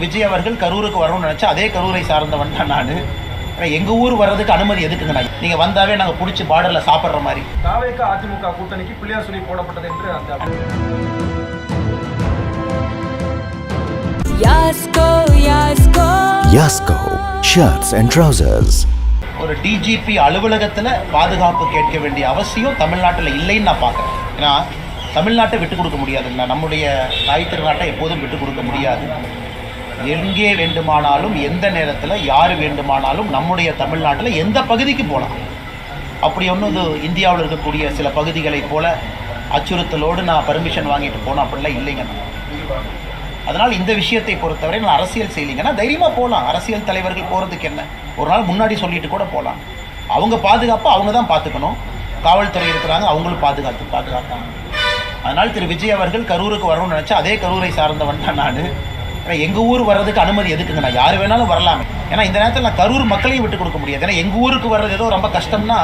விஜய் அவர்கள் கரூருக்கு வரணும்னு நினச்சா அதே கரூரை சார்ந்தவன் தான் நான். எங்கள் ஊர் வர்றதுக்கு அனுமதி எதுக்குங்கண்ணா? நீங்கள் வந்தாவே நாங்கள் பிடிச்சி பார்டரில் சாப்பிட்ற மாதிரி. தாவேக அதிமுக கூட்டணிக்கு பிள்ளையார் சொல்லி போடப்பட்டது என்று அந்த யாஸ்கோ ஷர்ட்ஸ் அண்ட் ட்ரவுசர்ஸ். ஒரு டிஜிபி அலுவலகத்தில் பாதுகாப்பு கேட்க வேண்டிய அவசியம் தமிழ்நாட்டில் இல்லைன்னு நான் பார்க்குறேன். ஏன்னா தமிழ்நாட்டை விட்டு கொடுக்க முடியாதுங்களா, நம்முடைய தாய் திருநாட்டை எப்போதும் விட்டு கொடுக்க முடியாது. எங்கே வேண்டுமானாலும் எந்த நேரத்தில் யார் வேண்டுமானாலும் நம்முடைய தமிழ்நாட்டில் எந்த பகுதிக்கு போகலாம். அப்படி ஒன்றும் இது இந்தியாவில் இருக்கக்கூடிய சில பகுதிகளைப் போல் அச்சுறுத்தலோடு நான் பர்மிஷன் வாங்கிட்டு போனேன் அப்படிலாம் இல்லைங்கண்ணா. அதனால் இந்த விஷயத்தை பொறுத்தவரை நான் அரசியல் செய்யலைங்கன்னா தைரியமாக போகலாம். அரசியல் தலைவர்கள் போகிறதுக்கு என்ன, ஒரு நாள் முன்னாடி சொல்லிட்டு கூட போகலாம். அவங்க பாதுகாப்பு அவங்க தான் பார்த்துக்கணும். காவல்துறை இருக்கிறாங்க, அவங்களும் பாதுகாப்பாங்க. அதனால் திரு விஜய் அவர்கள் கரூருக்கு வரணும்னு நினச்சா அதே கரூரை சார்ந்தவன் தான் நான். எங்கள் ஊர் வர்றதுக்கு அனுமதி எதுக்குங்கண்ணா? யார் வேணாலும் வரலாமே. ஏன்னா இந்த நேரத்தில் நான் கரூர் மக்களையும் விட்டு கொடுக்க முடியாது. ஏன்னா எங்கள் ஊருக்கு வர்றது ஏதோ ரொம்ப கஷ்டம்னா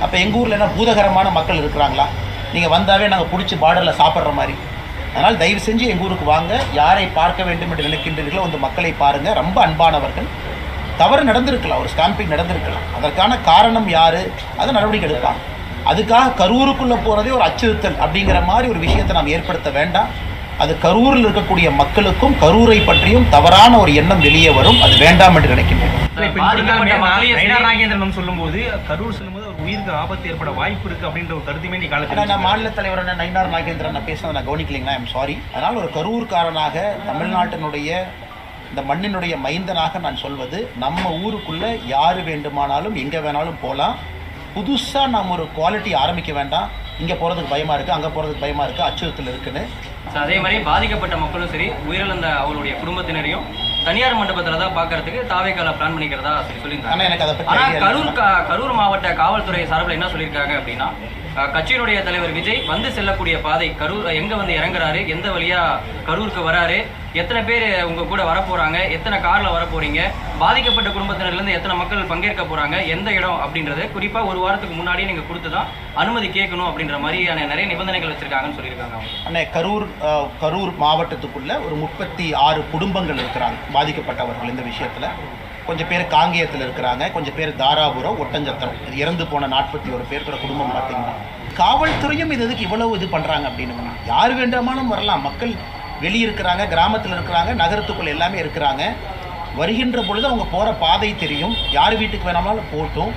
அப்போ எங்கள் ஊரில் என்ன பூதகரமான மக்கள் இருக்கிறாங்களா? நீங்கள் வந்தாவே நாங்கள் பிடிச்சி பார்டரில் சாப்பிட்ற மாதிரி. அதனால் தயவு செஞ்சு எங்கள் ஊருக்கு வாங்க. யாரை பார்க்க வேண்டும் என்று நினைக்கின்றீர்களோ அந்த மக்களை பாருங்கள். ரொம்ப அன்பானவர்கள். தவறு நடந்திருக்கலாம், ஒரு ஸ்டாம்பிங் நடந்திருக்கலாம். அதற்கான காரணம் யார், அதை நடவடிக்கை எடுப்பாங்க. அதுக்காக கரூருக்குள்ளே போகிறதே ஒரு அச்சுறுத்தல் அப்படிங்கிற மாதிரி ஒரு விஷயத்தை நாம் ஏற்படுத்த வேண்டாம். அது கரூரில் இருக்கக்கூடிய மக்களுக்கும் கரூரை பற்றியும் தவறான ஒரு எண்ணம் வெளியே வரும். அது வேண்டாம் என்று நினைக்கின்றேன். நாகேந்திரன் சொல்லும்போது கரூர் சொல்லும்போது ஒரு உயிருக்கு ஆபத்து ஏற்பட வாய்ப்பு இருக்கு அப்படின்ற ஒரு கருத்துமே நீ காலத்தில் நான் மாநில தலைவரான நயினார் நாகேந்திரன் நான் பேசுனதை நான் கவனிக்கலைங்களா? I'm sorry. அதனால் ஒரு கரூர்காரனாக தமிழ்நாட்டினுடைய இந்த மண்ணினுடைய மைந்தனாக நான் சொல்வது, நம்ம ஊருக்குள்ளே யார் வேண்டுமானாலும் எங்கே வேணாலும் போகலாம். புதுசாக நாம் ஒரு குவாலிட்டி ஆரம்பிக்க வேண்டாம். இங்கே போகிறதுக்கு பயமாக இருக்குது, அங்கே போகிறதுக்கு பயமாக இருக்குது, அச்சுறுத்தல் இருக்குன்னு. அதே மாதிரி பாதிக்கப்பட்ட மக்களும் சரி, உயிரிழந்த அவங்களுடைய குடும்பத்தினரையும் தனியார் மண்டபத்தில் தான் பார்க்கறதுக்கு தாவேகால பிளான் பண்ணிக்கிறதா சொல்லியிருக்காங்க. ஆனால் எனக்கு அதை பற்றி கரூர் மாவட்ட காவல்துறை சார்பில் என்ன சொல்லியிருக்காங்க அப்படின்னா, கட்சியினுடைய தலைவர் விஜய் வந்து செல்லக்கூடிய பாதை கரூர் எங்கே வந்து இறங்குறாரு, எந்த வழியாக கரூருக்கு வராரு, எத்தனை பேர் உங்கள் கூட வரப்போகிறாங்க, எத்தனை காரில் வரப்போகிறீங்க, பாதிக்கப்பட்ட குடும்பத்தினர்லேருந்து எத்தனை மக்கள் பங்கேற்க போகிறாங்க, எந்த இடம் அப்படின்றது குறிப்பாக ஒரு வாரத்துக்கு முன்னாடியே நீங்கள் கொடுத்து தான் அனுமதி கேட்கணும் அப்படின்ற மாதிரியான நிறைய நிபந்தனைகள் வச்சுருக்காங்கன்னு சொல்லியிருக்காங்க. அண்ணே, கரூர் மாவட்டத்துக்குள்ளே ஒரு 36 குடும்பங்கள் இருக்கிறாங்க பாதிக்கப்பட்டவர்கள். இந்த விஷயத்தில் கொஞ்சம் பேர் காங்கேயத்தில் இருக்கிறாங்க, கொஞ்சம் பேர் தாராபுரம், ஒட்டஞ்சத்திரம். இது இறந்து போன 41 பேர் குடும்பம் பார்த்தீங்கன்னா. காவல்துறையும் இது எதுக்கு இவ்வளவு இது பண்ணுறாங்க அப்படின்னு, யார் வேண்டாமாலும் வரலாம். மக்கள் வெளியிருக்கிறாங்க, கிராமத்தில் இருக்கிறாங்க, நகரத்துக்குள்ளே எல்லாமே இருக்கிறாங்க. வருகின்ற பொழுது அவங்க போகிற பாதை தெரியும். யார் வீட்டுக்கு வேணாலும் போட்டும்,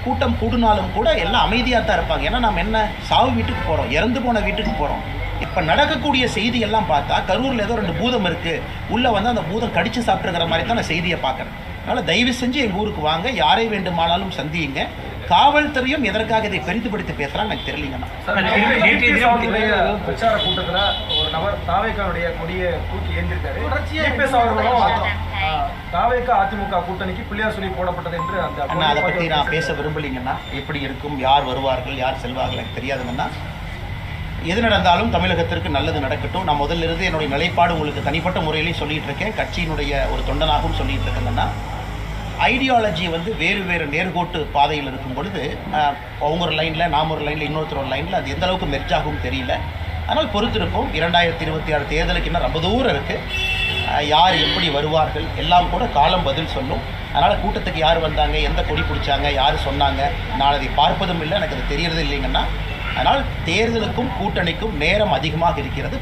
கூட்டம் கூடுனாலும் கூட எல்லாம் அமைதியாக தான் இருப்பாங்க. ஏன்னா நம்ம என்ன சாவு வீட்டுக்கு போகிறோம், இறந்து போன வீட்டுக்கு போகிறோம். இப்போ நடக்கக்கூடிய செய்தியெல்லாம் பார்த்தா கரூரில் ஏதோ 2 பூதம் இருக்குது, உள்ளே வந்து அந்த பூதம் கடித்து சாப்பிட்டுங்கிற மாதிரி தான் நான் செய்தியை பார்க்குறேன். அதனால் தயவு செஞ்சு எங்கள் ஊருக்கு வாங்க, யாரை வேண்டுமானாலும் சந்தியுங்க. காவல்துறையும் எதற்காக இதை பெரிதுபடுத்தி பேசுகிறாங்க எனக்கு தெரியலங்கண்ணா. பிரச்சார கூட்டத்தில் ஒரு நபர் தாவேகாவுடைய கொடியை தூக்கி ஏந்திருக்காரு. தாவேக அதிமுக கூட்டணிக்கு பிள்ளையார் சொல்லி போடப்பட்டது என்று அந்த அதை பற்றி நான் பேச விரும்பலைங்கண்ணா. எப்படி இருக்கும், யார் வருவார்கள், யார் செல்வார்கள் எனக்கு தெரியாதுங்கண்ணா. எது நடந்தாலும் தமிழகத்திற்கு நல்லது நடக்கட்டும். நான் முதல்ல இருந்து என்னுடைய நிலைப்பாடு உங்களுக்கு தனிப்பட்ட முறையிலேயே சொல்லிகிட்டு இருக்கேன், கட்சியினுடைய ஒரு தொண்டனாகவும் சொல்லிகிட்டு இருக்கேங்கன்னா, ஐடியாலஜி வந்து வேறு வேறு நேர்கோட்டு பாதையில் இருக்கும் பொழுது அவங்க ஒரு லைனில், நாம் ஒரு லைனில், இன்னொருத்தர் ஒரு லைனில், அது எந்த அளவுக்கு மெர்ஜாகவும் தெரியல. அதனால் பொறுத்திருப்போம். 2026 தேர்தலுக்கு இன்னும் ரொம்ப தூரம் இருக்குது. யார் எப்படி வருவார்கள் எல்லாம் கூட காலம் பதில் சொல்லும். அதனால் கூட்டத்துக்கு யார் வந்தாங்க, எந்த கொடி பிடிச்சாங்க, யார் சொன்னாங்க, நான் அதை பார்ப்பதும் இல்லை, எனக்கு அது தெரியறது இல்லைங்கன்னா. அதனால் தேர்தலுக்கும் கூட்டணிக்கும் நேரம் அதிகமாக இருக்கிறது.